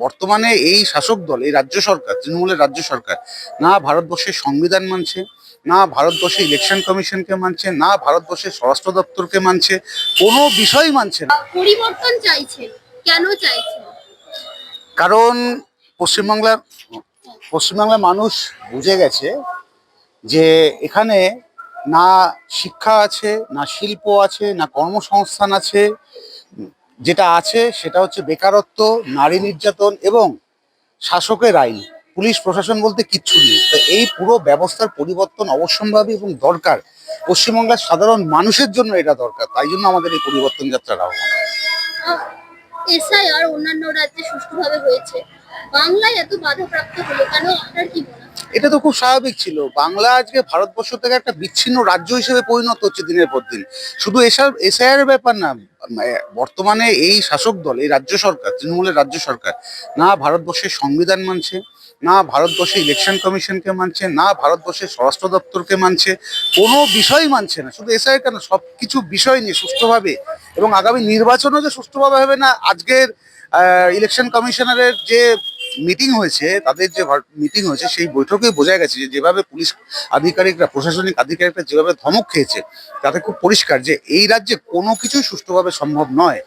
বর্তমানে এই শাসক দল, এই রাজ্য সরকার, তৃণমূলের রাজ্য সরকার না ভারতবর্ষের সংবিধান মানছে, না ভারতবর্ষের ইলেকশন কমিশনকে মানছে, না ভারতবর্ষের স্বরাষ্ট্র দপ্তরকে মানছে, কোনো বিষয়ই মানছে না। পরিবর্তন চাইছেন, কেন চাইছেন? কারণ পশ্চিমবাংলার পশ্চিমবাংলার মানুষ বুঝে গেছে যে এখানে না শিক্ষা আছে, না শিল্প আছে, না কর্মসংস্থান আছে। যেটা আছে সেটা হচ্ছে বেকারত্ব, নারী নির্যাতন এবং শাসকের আইন। পুলিশ প্রশাসন বলতে কিচ্ছু নেই। তো এই পুরো ব্যবস্থার পরিবর্তন অবশ্যম্ভাবী এবং দরকার। পশ্চিমবাংলার সাধারণ মানুষের জন্য এটা দরকার, তাই জন্য আমাদের এই পরিবর্তন যাত্রার আহ্বান। এসআইআর অন্যান্য রাজ্যে সুষ্ঠুভাবে হয়েছে, বাংলায় এত বাধাপ্রাপ্ত হলো কেন? আপনার কি মনে হয়? এটা তো খুব স্বাভাবিক ছিল। বাংলা আজকে ভারতবর্ষ থেকে একটা বিচ্ছিন্ন রাজ্য হিসেবে পরিণত হচ্ছে দিনের পর দিন। শুধু এসআইআর এর ব্যাপার না, বর্তমানে এই শাসক দল, এই রাজ্য সরকার, তৃণমূলের রাজ্য সরকার না ভারতবর্ষের সংবিধান মানছে, না ভারতবর্ষের ইলেকশন কমিশনকে মানছে, না ভারতবর্ষের স্বরাষ্ট্র দপ্তরকে মানছে, কোনো বিষয়ই মানছে না। শুধু এসআইআর কেন, সব কিছু বিষয় নিয়ে সুষ্ঠুভাবে এবং আগামী নির্বাচনও যে সুষ্ঠুভাবে হবে না, আজকের ইলেকশন কমিশনারের যে মিটিং হয়েছে, তাদের যে মিটিং হয়েছে সেই বৈঠকে বোঝা গেছে যে যেভাবে পুলিশ আধিকারিকরা, প্রশাসনিক আধিকারিকরা যেভাবে ধমক খেয়েছে, তাতে খুব পরিষ্কার যে এই রাজ্যে কোনো কিছুই সুষ্ঠুভাবে সম্ভব নয়।